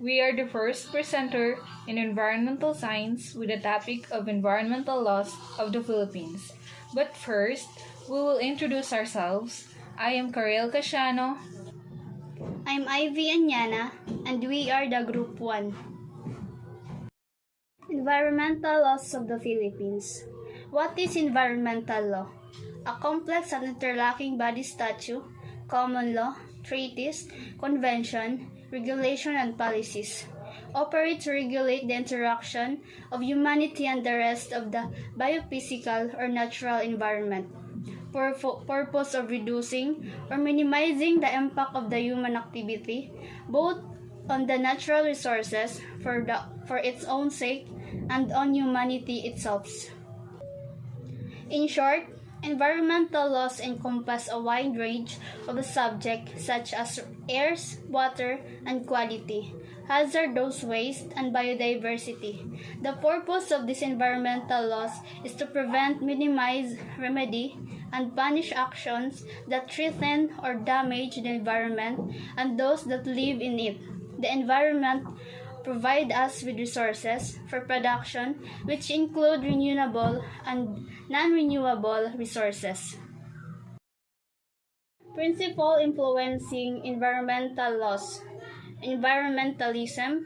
We are the first presenter in environmental science with the topic of environmental laws of the Philippines. But first, we will introduce ourselves. I am Karel Casiano. I'm Ivy Anyana, and we are the Group 1. Environmental Laws of the Philippines. What is environmental law? A complex and interlocking body statute, common law, treaties, convention, regulation, and policies. Operate to regulate the interaction of humanity and the rest of the biophysical or natural environment. Purpose of reducing or minimizing the impact of the human activity, both on the natural resources for its own sake and on humanity itself. In short, environmental laws encompass a wide range of subjects such as air, water, and quality, hazardous waste, and biodiversity. The purpose of these environmental laws is to prevent, minimize, remedy, and punish actions that threaten or damage the environment and those that live in it. The environment provides us with resources for production, which include renewable and non-renewable resources. Principle influencing environmental laws: environmentalism,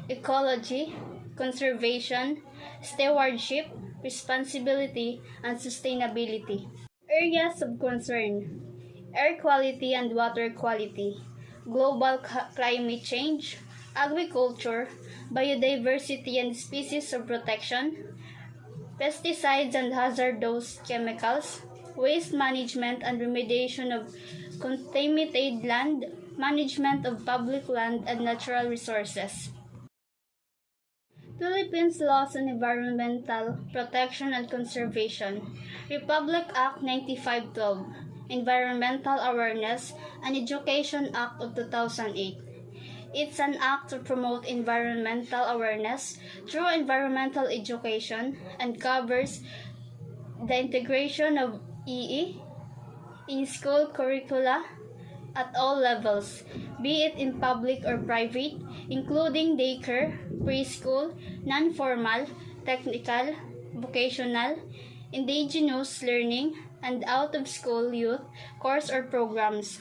ecology, conservation, stewardship, responsibility, and sustainability. Areas of concern: air quality and water quality, global climate change, agriculture, biodiversity and species of protection, pesticides and hazardous chemicals, waste management and remediation of contaminated land, management of public land and natural resources. Philippines Laws on Environmental Protection and Conservation. Republic Act 9512, Environmental Awareness and Education Act of 2008. It's an act to promote environmental awareness through environmental education and covers the integration of EE in school curricula at all levels, be it in public or private, including daycare, preschool, non-formal, technical, vocational, indigenous learning, and out-of-school youth course or programs.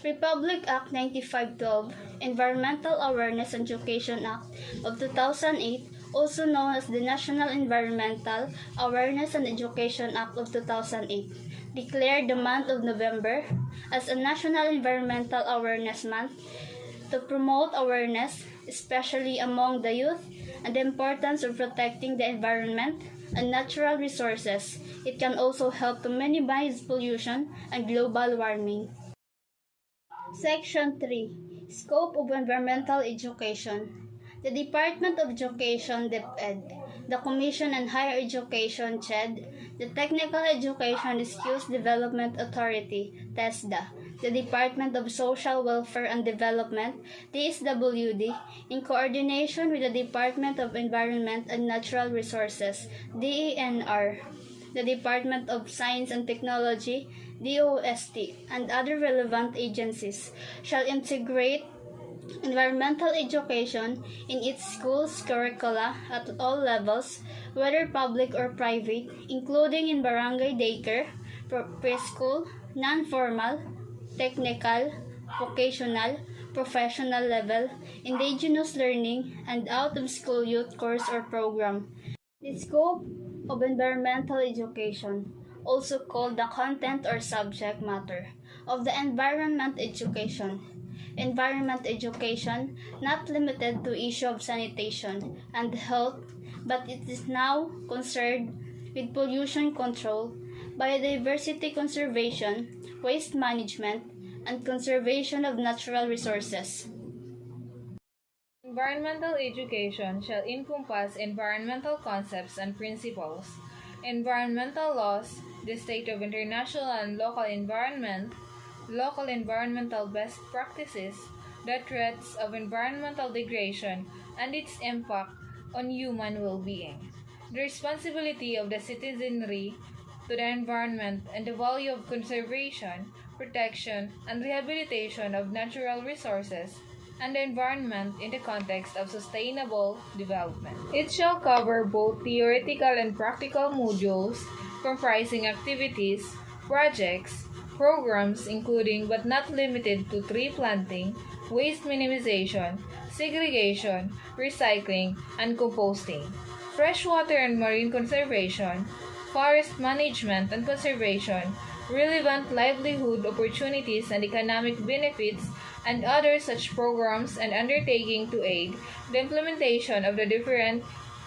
Republic Act 9512, Environmental Awareness and Education Act of 2008, also known as the National Environmental Awareness and Education Act of 2008, declared the month of November as a National Environmental Awareness Month to promote awareness, especially among the youth, and the importance of protecting the environment and natural resources. It can also help to minimize pollution and global warming. Section 3. Scope of Environmental Education. The Department of Education (Btled), the Commission on Higher Education (CHED), the Technical Education Skills Development Authority (TESDA), the Department of Social Welfare and Development (DSWD), in coordination with the Department of Environment and Natural Resources (DENR), the Department of Science and Technology (DOST), and other relevant agencies, shall integrate environmental education in its schools curricula at all levels, whether public or private, including in barangay daycare, preschool, non-formal, technical, vocational, professional level, indigenous learning, and out-of-school youth course or program. The scope of environmental education, also called the content or subject matter of the environment education. Environment education, not limited to issue of sanitation and health, but it is now concerned with pollution control, biodiversity conservation, waste management, and conservation of natural resources. Environmental education shall encompass environmental concepts and principles, environmental laws, the state of international and local environment, local environmental best practices, the threats of environmental degradation, and its impact on human well-being, the responsibility of the citizenry to the environment, and the value of conservation, protection, and rehabilitation of natural resources, and the environment in the context of sustainable development. It shall cover both theoretical and practical modules comprising activities, projects, programs including but not limited to tree planting, waste minimization, segregation, recycling, and composting, freshwater and marine conservation, forest management and conservation, relevant livelihood opportunities and economic benefits, and other such programs and undertaking to aid the implementation of the different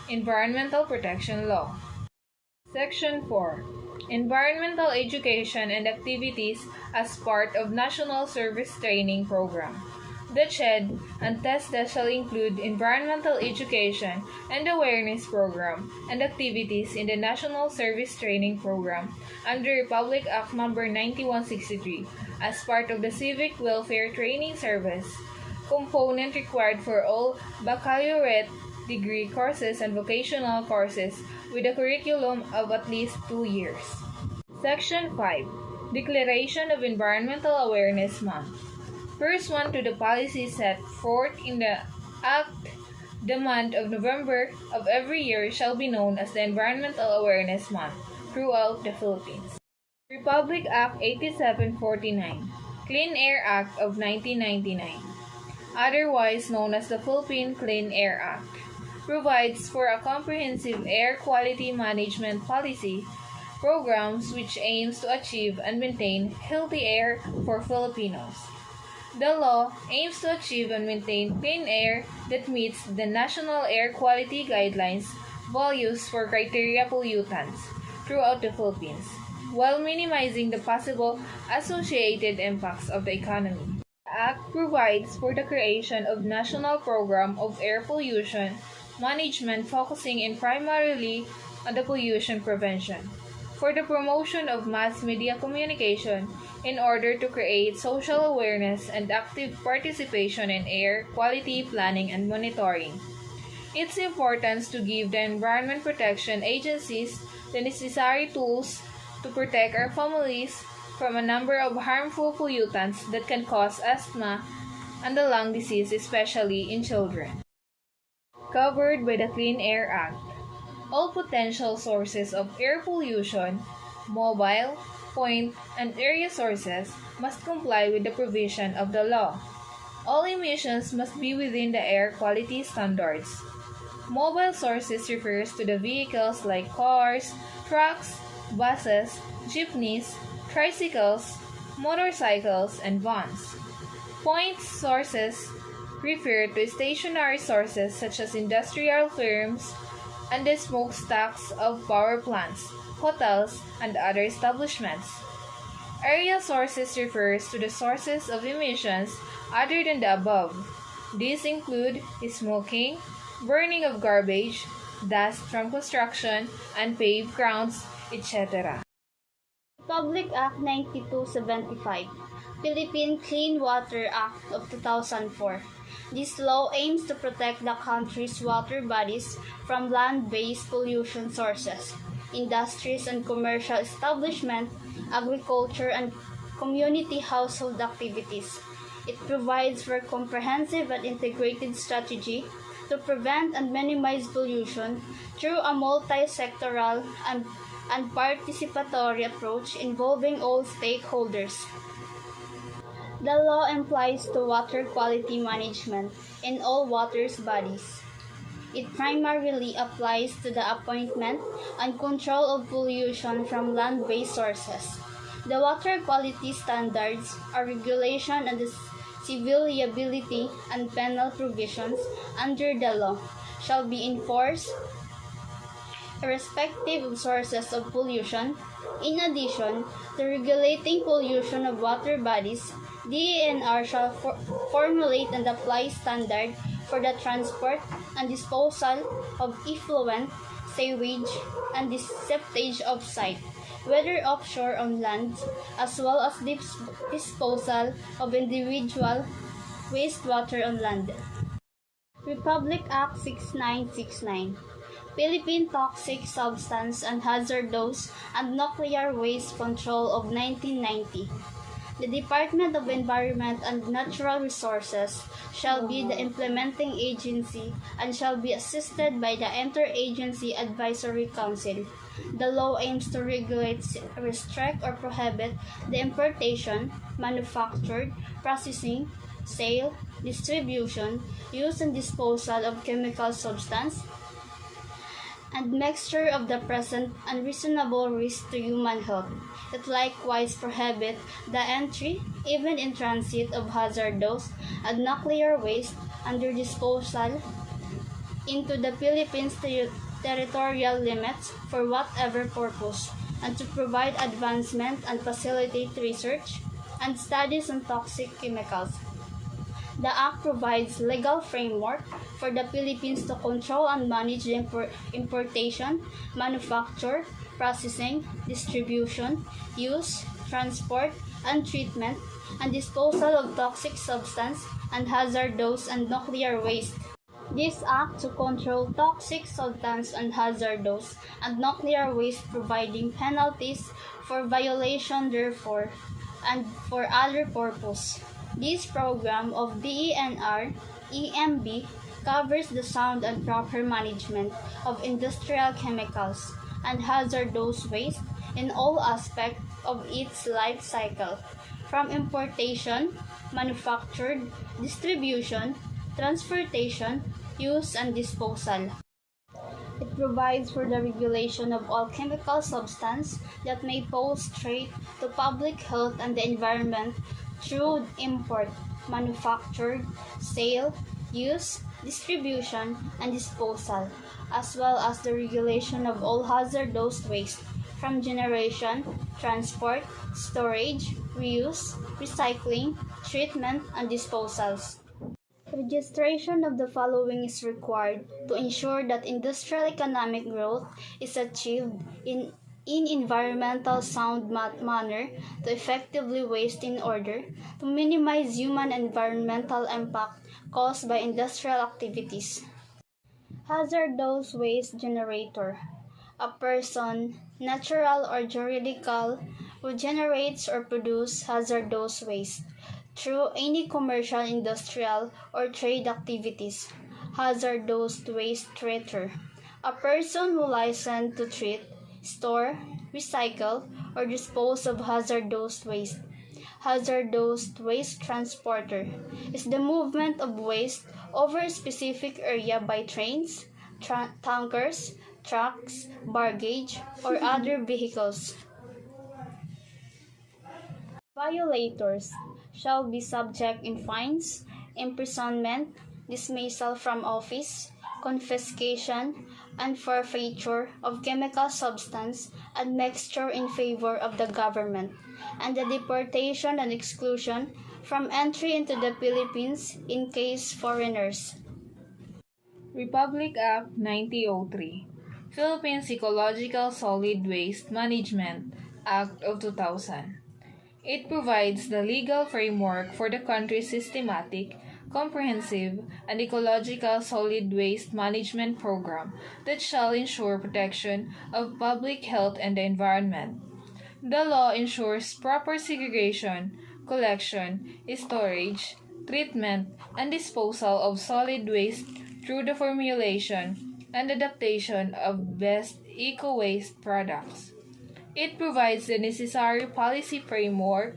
environmental protection law. Section 4. Environmental education and activities as part of National Service Training Program. The CHED and TESDA shall include environmental education and awareness program and activities in the National Service Training Program under Republic Act No. 9163 as part of the Civic Welfare Training Service, component required for all baccalaureate degree courses and vocational courses with a curriculum of at least 2 years. Section 5. Declaration of Environmental Awareness Month. First one to the policy set forth in the Act, the month of November of every year shall be known as the Environmental Awareness Month throughout the Philippines. Republic Act 8749, Clean Air Act of 1999, otherwise known as the Philippine Clean Air Act, provides for a comprehensive air quality management policy programs which aims to achieve and maintain healthy air for Filipinos. The law aims to achieve and maintain clean air that meets the National Air Quality Guidelines values for criteria pollutants throughout the Philippines, while minimizing the possible associated impacts of the economy. The Act provides for the creation of National Program of Air Pollution Management focusing in primarily on the pollution prevention, for the promotion of mass media communication in order to create social awareness and active participation in air quality planning and monitoring. Its importance to give the environment protection agencies the necessary tools to protect our families from a number of harmful pollutants that can cause asthma and the lung disease, especially in children. Covered by the Clean Air Act, all potential sources of air pollution, mobile, point, and area sources must comply with the provision of the law. All emissions must be within the air quality standards. Mobile sources refers to the vehicles like cars, trucks, buses, jeepneys, tricycles, motorcycles, and vans. Point sources refer to stationary sources such as industrial firms and the smokestacks of power plants, hotels, and other establishments. Area sources refers to the sources of emissions other than the above. These include smoking, burning of garbage, dust from construction, unpaved grounds, etc. Republic Act 9275, Philippine Clean Water Act of 2004. This law aims to protect the country's water bodies from land-based pollution sources, industries and commercial establishments, agriculture, and community household activities. It provides for a comprehensive and integrated strategy to prevent and minimize pollution through a multi-sectoral and participatory approach involving all stakeholders. The law applies to water quality management in all water bodies. It primarily applies to the appointment and control of pollution from land-based sources. The water quality standards are regulation and the civil liability and penal provisions under the law shall be enforced irrespective of sources of pollution. In addition to regulating pollution of water bodies, DENR shall formulate and apply standard for the transport and disposal of effluent, sewage, and septage off-site, whether offshore on land, as well as disposal of individual wastewater on land. Republic Act 6969, Philippine Toxic Substance and Hazardous and Nuclear Waste Control of 1990. The Department of Environment and Natural Resources shall be the implementing agency and shall be assisted by the Interagency Advisory Council. The law aims to regulate, restrict, or prohibit the importation, manufacture, processing, sale, distribution, use, and disposal of chemical substance and mixture of the present unreasonable risk to human health. It likewise prohibits the entry, even in transit, of hazardous and nuclear waste under disposal into the Philippines territorial limits for whatever purpose, and to provide advancement and facilitate research and studies on toxic chemicals. The Act provides legal framework for the Philippines to control and manage the importation, manufacture, processing, distribution, use, transport, and treatment, and disposal of toxic substance and hazardous and nuclear waste. This Act to control toxic substance and hazardous and nuclear waste, providing penalties for violation therefore and for other purpose. This program of DENR EMB covers the sound and proper management of industrial chemicals and hazardous waste in all aspects of its life cycle, from importation, manufacture, distribution, transportation, use, and disposal. It provides for the regulation of all chemical substances that may pose threat to public health and the environment through import, manufacture, sale, use, distribution, and disposal, as well as the regulation of all hazardous waste from generation, transport, storage, reuse, recycling, treatment, and disposals. Registration of the following is required to ensure that industrial economic growth is achieved in environmental sound manner, to effectively waste in order to minimize human environmental impact caused by industrial activities. Hazardous waste generator: a person, natural or juridical, who generates or produces hazardous waste through any commercial, industrial, or trade activities. Hazardous waste treater: a person who licensed to treat, store, recycle, or dispose of hazardous waste. Hazardous waste transporter is the movement of waste over a specific area by trains, tankers, trucks, baggage, or other vehicles. Violators shall be subject in fines, imprisonment, dismissal from office, confiscation, and forfeiture of chemical substance and mixture in favor of the government, and the deportation and exclusion from entry into the Philippines in case foreigners. Republic Act 9003, Philippines Ecological Solid Waste Management Act of 2000. It provides the legal framework for the country's systematic, comprehensive, and ecological solid waste management program that shall ensure protection of public health and the environment. The law ensures proper segregation, collection, storage, treatment, and disposal of solid waste through the formulation and adaptation of best eco-waste products. It provides the necessary policy framework,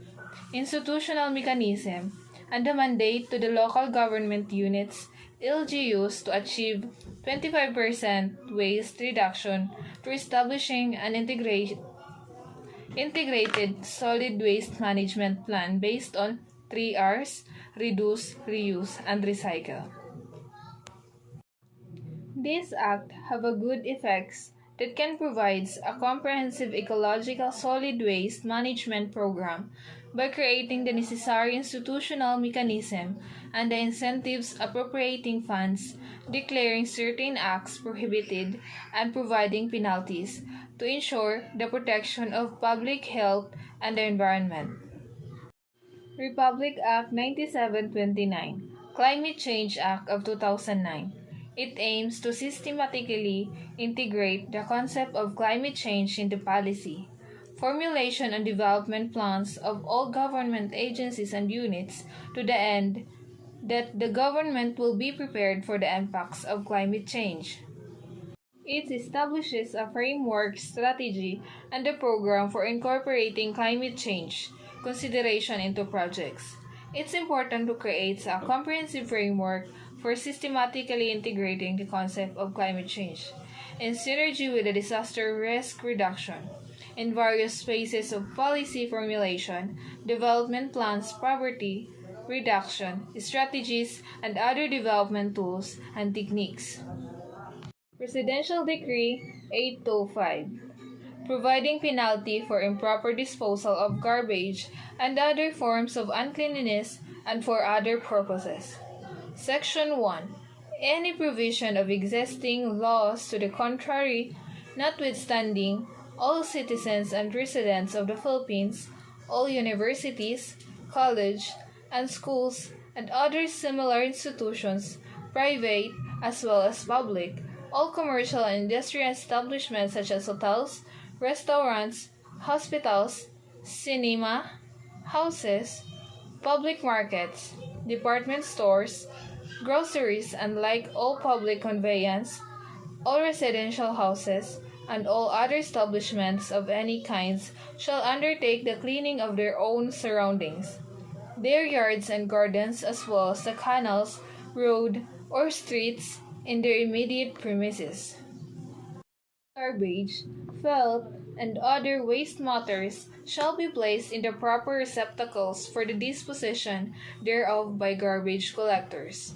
institutional mechanism, and the mandate to the local government units, LGUs, to achieve 25% waste reduction through establishing an integrated solid waste management plan based on 3 R's: reduce, reuse, and recycle. This act have a good effects that can provide a comprehensive ecological solid waste management program by creating the necessary institutional mechanism and the incentives, appropriating funds, declaring certain acts prohibited, and providing penalties to ensure the protection of public health and the environment. Republic Act 9729, Climate Change Act of 2009. It aims to systematically integrate the concept of climate change into policy, formulation and development plans of all government agencies and units to the end that the government will be prepared for the impacts of climate change. It establishes a framework, strategy, and a program for incorporating climate change consideration into projects. It's important to create a comprehensive framework for systematically integrating the concept of climate change in synergy with the disaster risk reduction in various phases of policy formulation, development plans, poverty reduction, strategies, and other development tools and techniques. Presidential Decree 825, providing penalty for improper disposal of garbage and other forms of uncleanliness and for other purposes. Section 1. Any provision of existing laws to the contrary, notwithstanding, all citizens and residents of the Philippines, all universities, colleges, and schools, and other similar institutions, private as well as public, all commercial and industrial establishments such as hotels, restaurants, hospitals, cinema, houses, public markets, department stores, groceries, and like all public conveyance, all residential houses, and all other establishments of any kinds shall undertake the cleaning of their own surroundings, their yards and gardens, as well as the canals, road, or streets in their immediate premises. Garbage, filth, and other waste matters shall be placed in the proper receptacles for the disposition thereof by garbage collectors.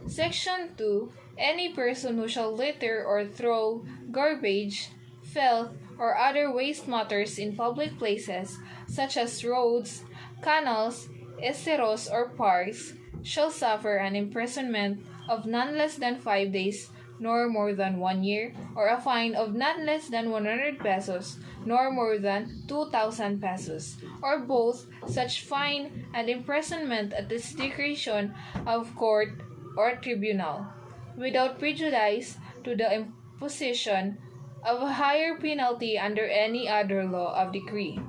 Section 2. Any person who shall litter or throw garbage, filth, or other waste matters in public places, such as roads, canals, esteros, or parks, shall suffer an imprisonment of none less than 5 days, nor more than 1 year, or a fine of not less than 100 pesos, nor more than 2,000 pesos, or both such fine and imprisonment at the discretion of court or tribunal, without prejudice to the imposition of a higher penalty under any other law of decree.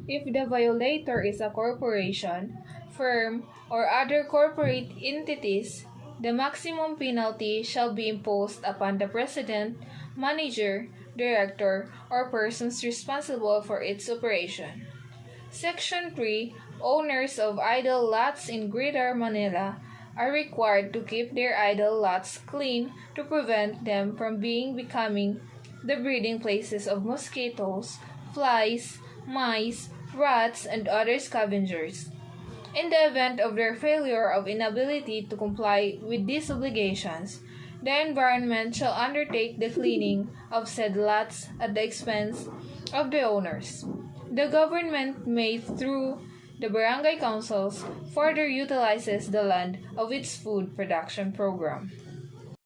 If the violator is a corporation, firm, or other corporate entities, the maximum penalty shall be imposed upon the president, manager, director, or persons responsible for its operation. Section 3. Owners of idle lots in Greater Manila are required to keep their idle lots clean to prevent them from becoming the breeding places of mosquitoes, flies, mice, rats, and other scavengers. In the event of their failure of inability to comply with these obligations, the environment shall undertake the cleaning of said lots at the expense of the owners. The government may, through the barangay councils, further utilizes the land of its food production program.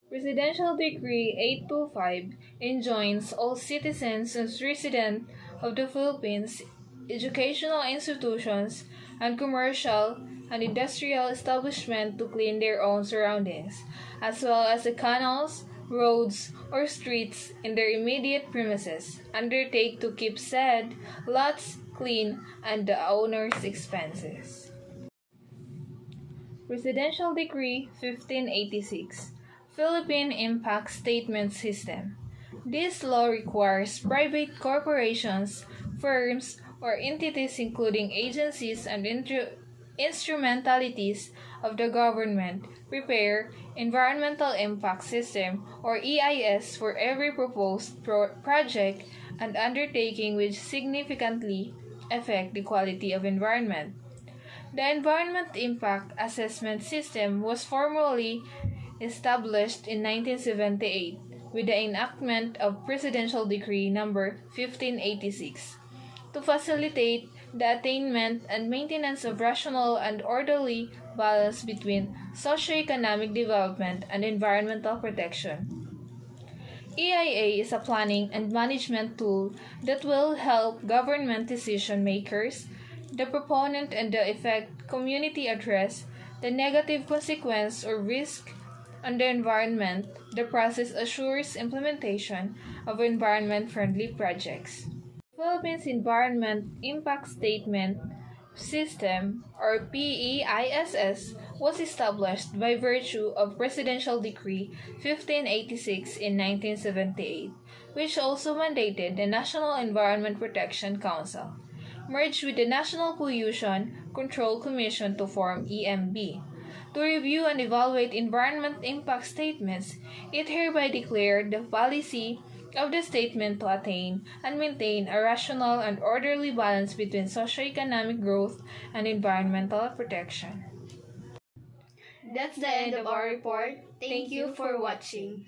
Presidential Decree 825 enjoins all citizens and residents of the Philippines, educational institutions, and commercial and industrial establishments to clean their own surroundings, as well as the canals, roads, or streets in their immediate premises, undertake to keep said lots clean at the owner's expenses. Presidential Decree 1586, Philippine Impact Statement System. This law requires private corporations, firms, or entities including agencies and instrumentalities of the government prepare Environmental Impact System or EIS for every proposed project and undertaking which significantly affect the quality of environment. The Environment Impact Assessment System was formally established in 1978 with the enactment of Presidential Decree No. 1586 to facilitate the attainment and maintenance of rational and orderly balance between socio-economic development and environmental protection. EIA is a planning and management tool that will help government decision makers, the proponent and the effect community address the negative consequence or risk on the environment. The process assures implementation of environment-friendly projects. Philippines Environment Impact Statement System, or PEISS, was established by virtue of Presidential Decree 1586 in 1978, which also mandated the National Environment Protection Council, merged with the National Pollution Control Commission to form EMB. To review and evaluate environment impact statements, it hereby declared the policy of the statement to attain and maintain a rational and orderly balance between socioeconomic growth and environmental protection. That's the end of our report. Thank you for watching.